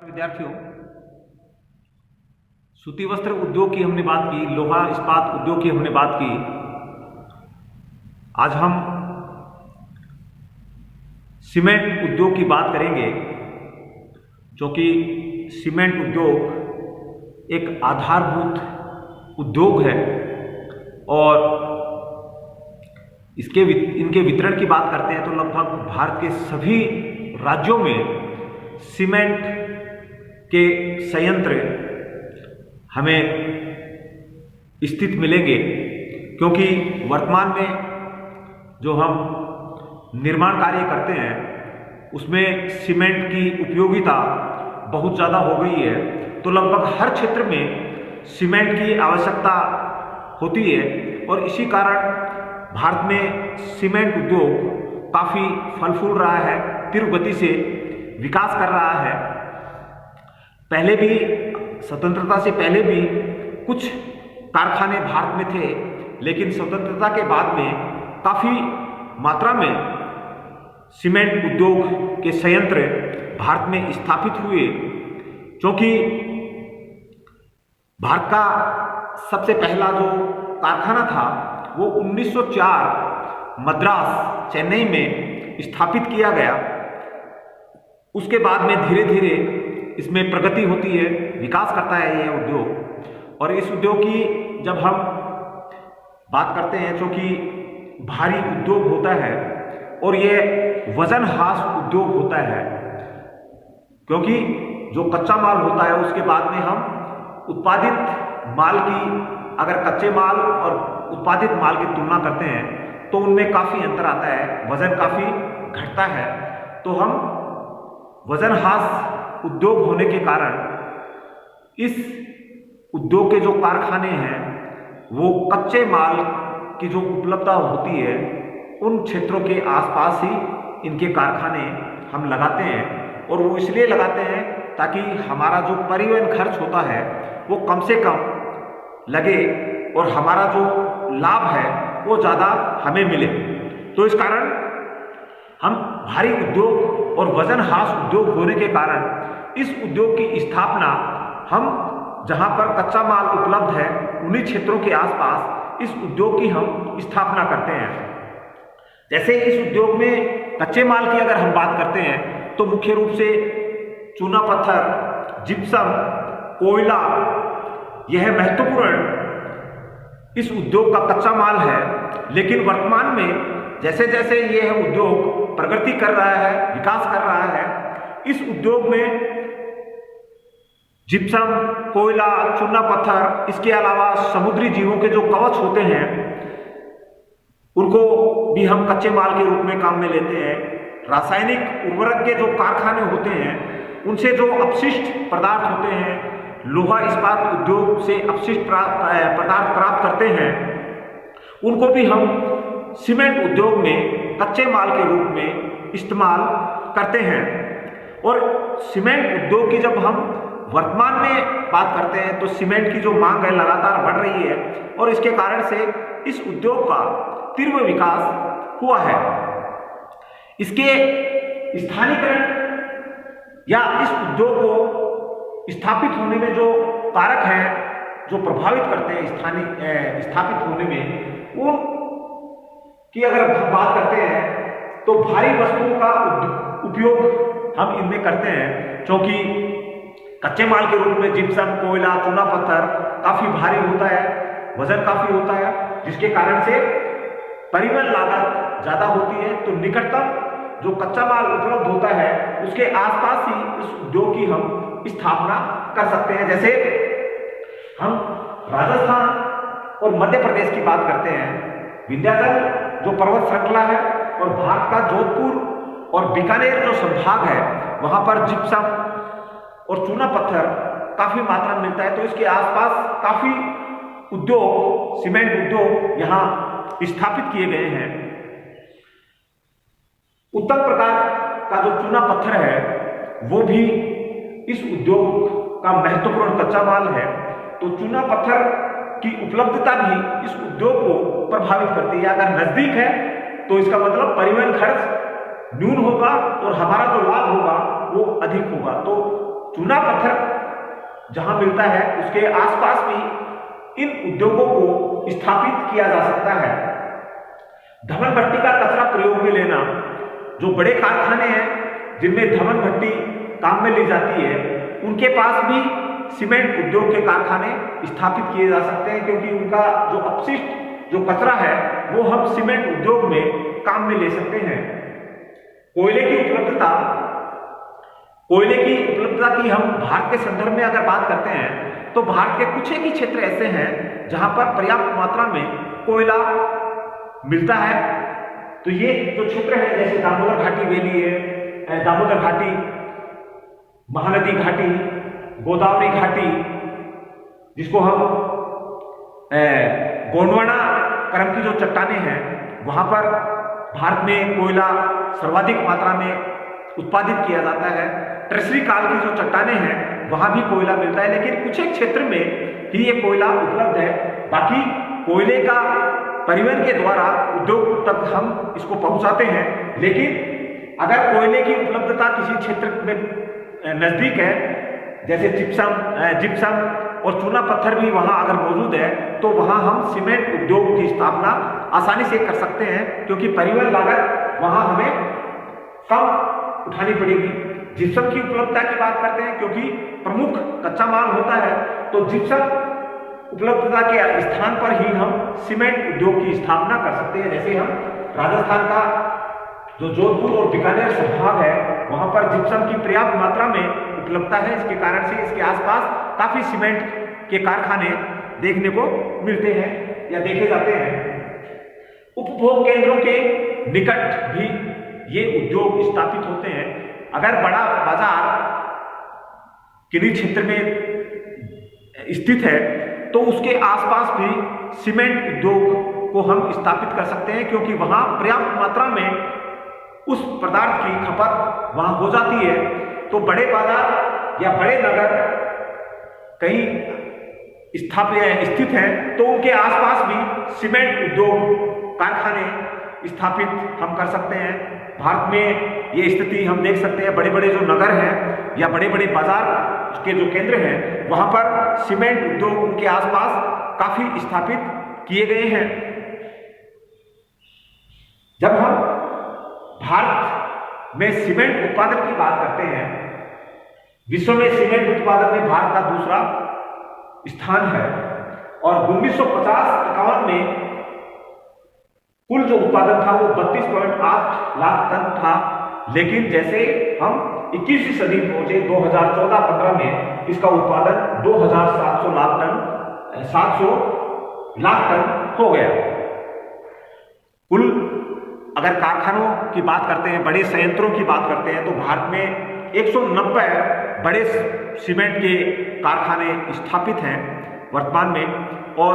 विद्यार्थियों, सूती वस्त्र उद्योग की हमने बात की, लोहा इस्पात उद्योग की हमने बात की। आज हम सीमेंट उद्योग की बात करेंगे, जो कि सीमेंट उद्योग एक आधारभूत उद्योग है और इनके वितरण की बात करते हैं तो लगभग भारत के सभी राज्यों में सीमेंट के संयंत्र हमें स्थित मिलेंगे, क्योंकि वर्तमान में जो हम निर्माण कार्य करते हैं उसमें सीमेंट की उपयोगिता बहुत ज़्यादा हो गई है। तो लगभग हर क्षेत्र में सीमेंट की आवश्यकता होती है और इसी कारण भारत में सीमेंट उद्योग काफ़ी फल फूल रहा है, तीव्र गति से विकास कर रहा है। पहले भी, स्वतंत्रता से पहले भी कुछ कारखाने भारत में थे, लेकिन स्वतंत्रता के बाद में काफ़ी मात्रा में सीमेंट उद्योग के संयंत्र भारत में स्थापित हुए, क्योंकि भारत का सबसे पहला जो कारखाना था वो 1904 मद्रास, चेन्नई में स्थापित किया गया। उसके बाद में धीरे धीरे इसमें प्रगति होती है, विकास करता है यह उद्योग। और इस उद्योग की जब हम बात करते हैं, जो कि भारी उद्योग होता है और ये वजनहास उद्योग होता है, क्योंकि जो कच्चा माल होता है उसके बाद में हम उत्पादित माल की, अगर कच्चे माल और उत्पादित माल की तुलना करते हैं तो उनमें काफ़ी अंतर आता है, वजन काफ़ी घटता है। तो हम वजनहास उद्योग होने के कारण इस उद्योग के जो कारखाने हैं वो कच्चे माल की जो उपलब्धता होती है उन क्षेत्रों के आसपास ही इनके कारखाने हम लगाते हैं। और वो इसलिए लगाते हैं ताकि हमारा जो परिवहन खर्च होता है वो कम से कम लगे और हमारा जो लाभ है वो ज़्यादा हमें मिले। तो इस कारण हम भारी उद्योग और वजनहास उद्योग होने के कारण इस उद्योग की स्थापना हम जहाँ पर कच्चा माल उपलब्ध है उन्हीं क्षेत्रों के आसपास इस उद्योग की हम स्थापना करते हैं। जैसे इस उद्योग में कच्चे माल की अगर हम बात करते हैं तो मुख्य रूप से चूना पत्थर, जिप्सम, कोयला, यह महत्वपूर्ण इस उद्योग का कच्चा माल है। लेकिन वर्तमान में जैसे जैसे यह उद्योग प्रगति कर रहा है, विकास कर रहा है, इस उद्योग में जिप्सम, कोयला, चूना पत्थर, इसके अलावा समुद्री जीवों के जो कवच होते हैं उनको भी हम कच्चे माल के रूप में काम में लेते हैं। रासायनिक उर्वरक के जो कारखाने होते हैं उनसे जो अपशिष्ट पदार्थ होते हैं, लोहा इस्पात उद्योग से अपशिष्ट पदार्थ प्राप्त करते हैं, उनको भी हम सीमेंट उद्योग में कच्चे माल के रूप में इस्तेमाल करते हैं। और सीमेंट उद्योग की जब हम वर्तमान में बात करते हैं तो सीमेंट की जो मांग है लगातार बढ़ रही है और इसके कारण से इस उद्योग का तीव्र विकास हुआ है। इसके स्थानीयकरण या इस उद्योग को स्थापित होने में जो कारक हैं जो प्रभावित करते हैं स्थापित होने में, वो की अगर बात करते हैं तो भारी वस्तुओं का उपयोग हम इनमें करते हैं, क्योंकि कच्चे माल के रूप में जिप्सम, कोयला, चूना पत्थर काफ़ी भारी होता है, वजन काफ़ी होता है, जिसके कारण से परिवहन लागत ज़्यादा होती है। तो निकटतम जो कच्चा माल उपलब्ध होता है उसके आसपास ही इस उद्योग की हम स्थापना कर सकते हैं। जैसे हम राजस्थान और मध्य प्रदेश की बात करते हैं, विंध्याचल जो पर्वत श्रृंखला है और भारत का जोधपुर और बीकानेर जो संभाग है वहां पर जिप्सम और चूना पत्थर काफी मात्रा में मिलता है। तो इसके आसपास काफी उद्योग, सीमेंट उद्योग यहाँ स्थापित किए गए हैं। उत्तम प्रकार का जो चूना पत्थर है वो भी इस उद्योग का महत्वपूर्ण कच्चा माल है। तो चूना पत्थर की उपलब्धता भी इस उद्योग को प्रभावित करती है। अगर नजदीक है तो इसका मतलब परिवहन खर्च न्यून होगा और हमारा जो लाभ होगा वो अधिक होगा। तो चूना पत्थर जहां मिलता है उसके आसपास भी इन उद्योगों को स्थापित किया जा सकता है। धमन भट्टी का कचरा प्रयोग में लेना, जो बड़े कारखाने हैं जिनमें धमन भट्टी काम में ली जाती है, उनके पास भी सीमेंट उद्योग के कारखाने स्थापित किए जा सकते हैं, क्योंकि उनका जो अपशिष्ट जो कचरा है वो हम सीमेंट उद्योग में काम में ले सकते हैं। कोयले की उपलब्धता की हम भारत के संदर्भ में अगर बात करते हैं तो भारत के कुछ ही क्षेत्र ऐसे हैं जहां पर पर्याप्त मात्रा में कोयला मिलता है। तो ये जो क्षेत्र है जैसे दामोदर घाटी वैली है, दामोदर घाटी, महानदी घाटी, गोदावरी घाटी, जिसको हम गोंडवाना क्रम की जो चट्टानें हैं वहां पर भारत में कोयला सर्वाधिक मात्रा में उत्पादित किया जाता है। ट्रेजरी काल की जो चट्टानें हैं वहां भी कोयला मिलता है, लेकिन कुछ एक क्षेत्र में ही ये कोयला उपलब्ध है। बाकी कोयले का परिवहन के द्वारा उद्योग तक हम इसको पहुंचाते हैं, लेकिन अगर कोयले की उपलब्धता किसी क्षेत्र में नजदीक है, जैसे जिप्सम और चूना पत्थर भी वहां अगर मौजूद है, तो वहां हम सीमेंट उद्योग की स्थापना आसानी से कर सकते हैं, क्योंकि परिवहन लागत वहां हमें कम उठानी पड़ेगी। जिप्सम की उपलब्धता की बात करते हैं, क्योंकि प्रमुख कच्चा माल होता है, तो जिप्सम उपलब्धता के स्थान पर ही हम सीमेंट उद्योग की स्थापना कर सकते हैं। जैसे हम राजस्थान का जो जोधपुर और बीकानेर संभाग है वहां पर जिप्सम की पर्याप्त मात्रा में उपलब्धता है। इसके कारण से इसके आसपास काफी सीमेंट के कारखाने देखने को मिलते हैं या देखे जाते हैं। उपभोग केंद्रों के निकट भी ये उद्योग स्थापित होते हैं। अगर बड़ा बाजार किसी क्षेत्र में स्थित है तो उसके आसपास भी सीमेंट उद्योग को हम स्थापित कर सकते हैं, क्योंकि वहां पर्याप्त मात्रा में उस पदार्थ की खपत वहां हो जाती है। तो बड़े बाजार या बड़े नगर कहीं स्थित हैं तो उनके आसपास भी सीमेंट उद्योग कारखाने स्थापित हम कर सकते हैं। भारत में ये स्थिति हम देख सकते हैं, बड़े बड़े जो नगर हैं या बड़े बड़े बाजार के जो केंद्र हैं वहां पर सीमेंट उद्योग उनके आसपास काफी स्थापित किए गए हैं। जब हम भारत में सीमेंट उत्पादन की बात करते हैं, विश्व में सीमेंट उत्पादन में भारत का दूसरा स्थान है और 1950-51 में कुल जो उत्पादन था वो 32.8 लाख टन था। लेकिन जैसे हम 21वीं सदी पहुंचे 2014-15 में इसका उत्पादन 700 लाख टन हो गया। कुल अगर कारखानों की बात करते हैं, बड़े संयंत्रों की बात करते हैं, तो भारत में 190 बड़े सीमेंट के कारखाने स्थापित हैं वर्तमान में। और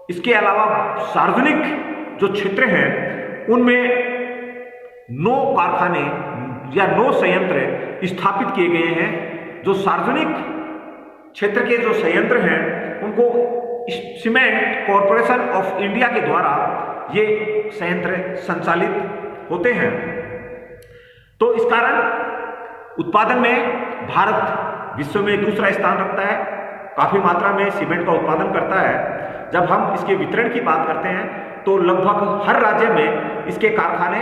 इसके अलावा सार्वजनिक जो क्षेत्र हैं उनमें 9 कारखाने या 9 संयंत्र स्थापित किए गए हैं। जो सार्वजनिक क्षेत्र के जो संयंत्र हैं उनको सीमेंट कॉरपोरेशन ऑफ इंडिया के द्वारा ये संयंत्र संचालित होते हैं। तो इस कारण उत्पादन में भारत विश्व में दूसरा स्थान रखता है, काफी मात्रा में सीमेंट का उत्पादन करता है। जब हम इसके वितरण की बात करते हैं तो लगभग हर राज्य में इसके कारखाने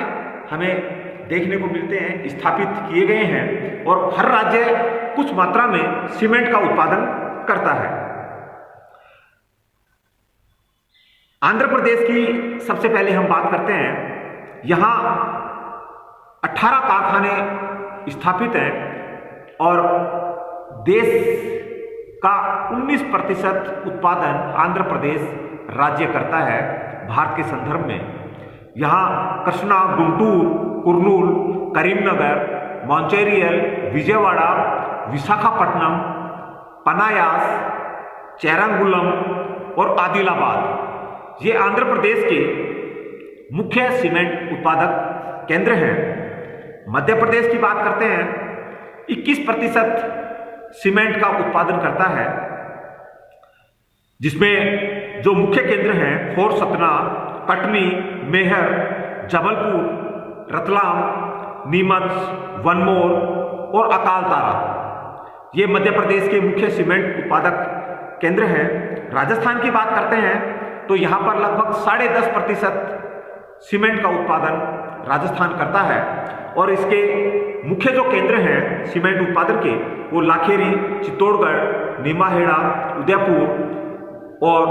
हमें देखने को मिलते हैं, स्थापित किए गए हैं और हर राज्य कुछ मात्रा में सीमेंट का उत्पादन करता है। आंध्र प्रदेश की सबसे पहले हम बात करते हैं। यहां 18 कारखाने स्थापित हैं और देश का 19% उत्पादन आंध्र प्रदेश राज्य करता है भारत के संदर्भ में। यहाँ कृष्णा, गुंटूर, कुर्नूल, करीमनगर, मॉन्चेरियल, विजयवाड़ा, विशाखापट्टनम, पनायास, चेरांगुलम और आदिलाबाद ये आंध्र प्रदेश के मुख्य सीमेंट उत्पादक केंद्र हैं। मध्य प्रदेश की बात करते हैं, 21% सीमेंट का उत्पादन करता है, जिसमें जो मुख्य केंद्र हैं खोर सतना, कटनी, मेहर, जबलपुर, रतलाम, नीमच, वनमोर और अकालतारा ये मध्य प्रदेश के मुख्य सीमेंट उत्पादक केंद्र हैं। राजस्थान की बात करते हैं तो यहाँ पर लगभग 10.5% सीमेंट का उत्पादन राजस्थान करता है और इसके मुख्य जो केंद्र हैं सीमेंट उत्पादन के वो लाखेरी, चित्तौड़गढ़, नीमाहेड़ा, उदयपुर और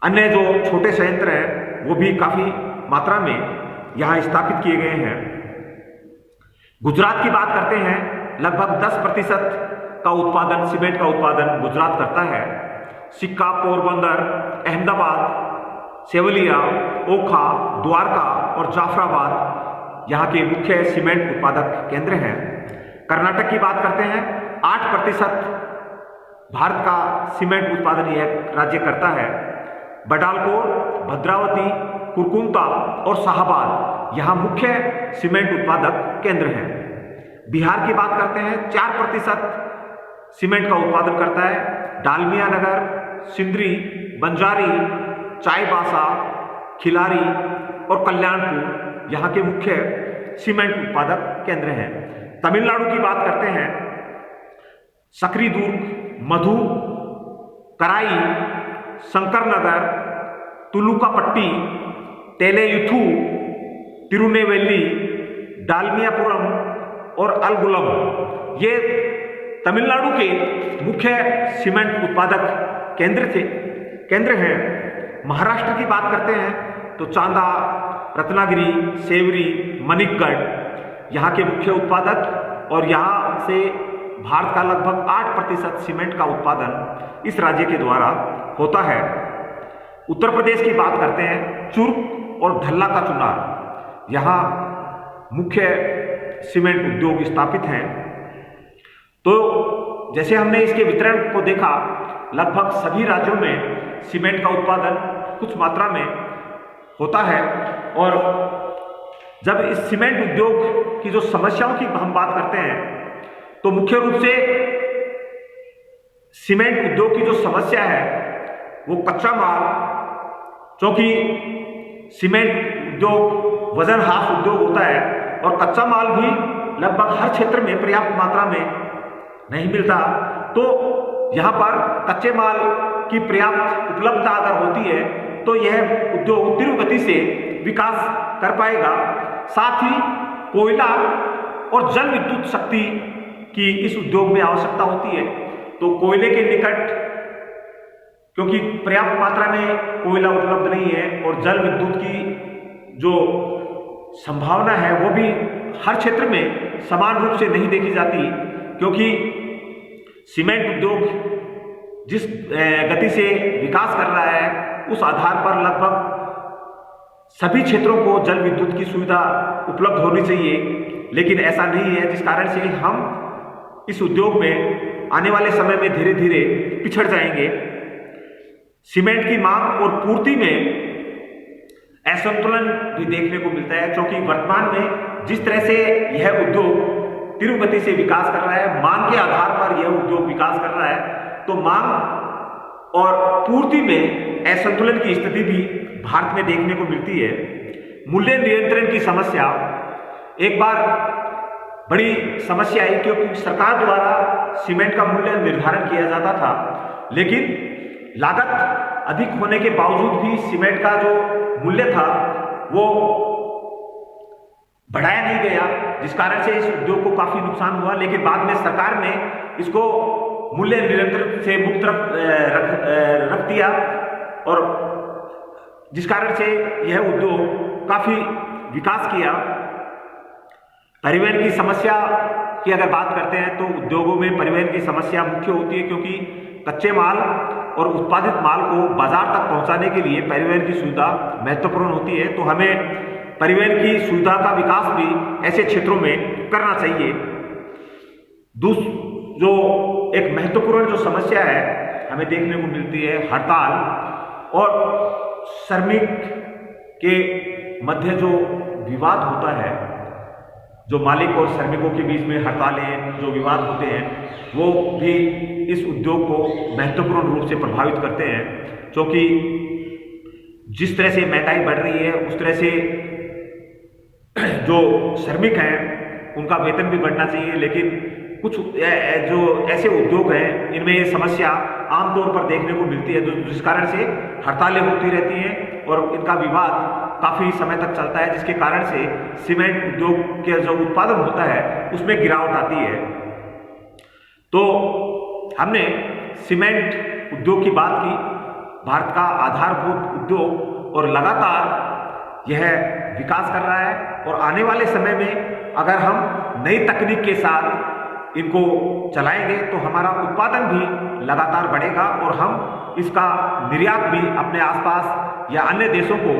अन्य जो छोटे संयंत्र हैं वो भी काफ़ी मात्रा में यहाँ स्थापित किए गए हैं। गुजरात की बात करते हैं, लगभग 10% का उत्पादन, सीमेंट का उत्पादन गुजरात करता है। सिक्का, पोरबंदर, अहमदाबाद, सेवलिया, ओखा, द्वारका और जाफराबाद यहाँ के मुख्य सीमेंट उत्पादक केंद्र हैं। कर्नाटक की बात करते हैं, 8% भारत का सीमेंट उत्पादन यह राज्य करता है। बडालकोर, भद्रावती, कुरकुंता और शाहबाद यहाँ मुख्य सीमेंट उत्पादक केंद्र हैं। बिहार की बात करते हैं, 4% सीमेंट का उत्पादन करता है। डालमिया नगर, सिंदरी, बंजारी, चाईबासा, खिलारी और कल्याणपुर यहाँ के मुख्य सीमेंट उत्पादक केंद्र हैं। तमिलनाडु की बात करते हैं, सक्रीदुर्ग, मधु, कराई, शंकरनगर, तुलुकापट्टी, तेलेयुथु, तिरुनेवेली, डालमियापुरम और अलगुलम ये तमिलनाडु के मुख्य सीमेंट उत्पादक केंद्र हैं। महाराष्ट्र की बात करते हैं तो चांदा, रत्नागिरी, सेवरी, मणिकगढ़ यहाँ के मुख्य उत्पादक और यहाँ से भारत का लगभग 8% सीमेंट का उत्पादन इस राज्य के द्वारा होता है। उत्तर प्रदेश की बात करते हैं, चुर्क और ढल्ला का चुनार यहाँ मुख्य सीमेंट उद्योग स्थापित हैं। तो जैसे हमने इसके वितरण को देखा, लगभग सभी राज्यों में सीमेंट का उत्पादन कुछ मात्रा में होता है और जब इस सीमेंट उद्योग की जो समस्याओं की हम बात करते हैं तो मुख्य रूप से सीमेंट उद्योग की जो समस्या है वो कच्चा माल, क्योंकि सीमेंट उद्योग वजनहास उद्योग होता है और कच्चा माल भी लगभग हर क्षेत्र में पर्याप्त मात्रा में नहीं मिलता। तो यहाँ पर कच्चे माल की पर्याप्त उपलब्धता अगर होती है तो यह उद्योग तीव्र गति से विकास कर पाएगा। साथ ही कोयला और जल विद्युत शक्ति की इस उद्योग में आवश्यकता होती है, तो कोयले के निकट क्योंकि पर्याप्त मात्रा में कोयला उपलब्ध नहीं है और जल विद्युत की जो संभावना है वो भी हर क्षेत्र में समान रूप से नहीं देखी जाती, क्योंकि सीमेंट उद्योग जिस गति से विकास कर रहा है उस आधार पर लगभग सभी क्षेत्रों को जल विद्युत की सुविधा उपलब्ध होनी चाहिए, लेकिन ऐसा नहीं है, जिस कारण से हम इस उद्योग में आने वाले समय में धीरे धीरे पिछड़ जाएंगे। सीमेंट की मांग और पूर्ति में असंतुलन भी देखने को मिलता है, क्योंकि वर्तमान में जिस तरह से यह उद्योग तीव्र गति से विकास कर रहा है, मांग के आधार पर यह उद्योग विकास कर रहा है, तो मांग और पूर्ति में असंतुलन की स्थिति भी भारत में देखने को मिलती है। मूल्य नियंत्रण की समस्या एक बार बड़ी समस्या आई, क्योंकि सरकार द्वारा सीमेंट का मूल्य निर्धारण किया जाता था, लेकिन लागत अधिक होने के बावजूद भी सीमेंट का जो मूल्य था वो बढ़ाया नहीं गया, जिस कारण से इस उद्योग को काफी नुकसान हुआ। लेकिन बाद में सरकार ने इसको मूल्य नियंत्रण से मुक्त रख दिया और जिस कारण से यह उद्योग काफी विकास किया। परिवहन की समस्या की अगर बात करते हैं तो उद्योगों में परिवहन की समस्या मुख्य होती है, क्योंकि कच्चे माल और उत्पादित माल को बाजार तक पहुंचाने के लिए परिवहन की सुविधा महत्वपूर्ण होती है। तो हमें परिवहन की सुविधा का विकास भी ऐसे क्षेत्रों में करना चाहिए। जो एक महत्वपूर्ण जो समस्या है हमें देखने को मिलती है, हड़ताल और श्रमिक के मध्य जो विवाद होता है, जो मालिक और श्रमिकों के बीच में हड़तालें जो विवाद होते हैं, वो भी इस उद्योग को महत्वपूर्ण रूप से प्रभावित करते हैं, क्योंकि जिस तरह से महंगाई बढ़ रही है उस तरह से जो श्रमिक हैं उनका वेतन भी बढ़ना चाहिए, लेकिन कुछ जो ऐसे उद्योग हैं इनमें ये समस्या आमतौर पर देखने को मिलती है, जिस कारण से हड़तालें होती रहती हैं और इनका विवाद काफ़ी समय तक चलता है, जिसके कारण से सीमेंट उद्योग के जो उत्पादन होता है उसमें गिरावट आती है। तो हमने सीमेंट उद्योग की बात की, भारत का आधारभूत उद्योग और लगातार यह विकास कर रहा है और आने वाले समय में अगर हम नई तकनीक के साथ इनको चलाएंगे तो हमारा उत्पादन भी लगातार बढ़ेगा और हम इसका निर्यात भी अपने आसपास या अन्य देशों को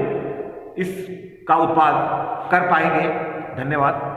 इसका उत्पाद कर पाएंगे। धन्यवाद।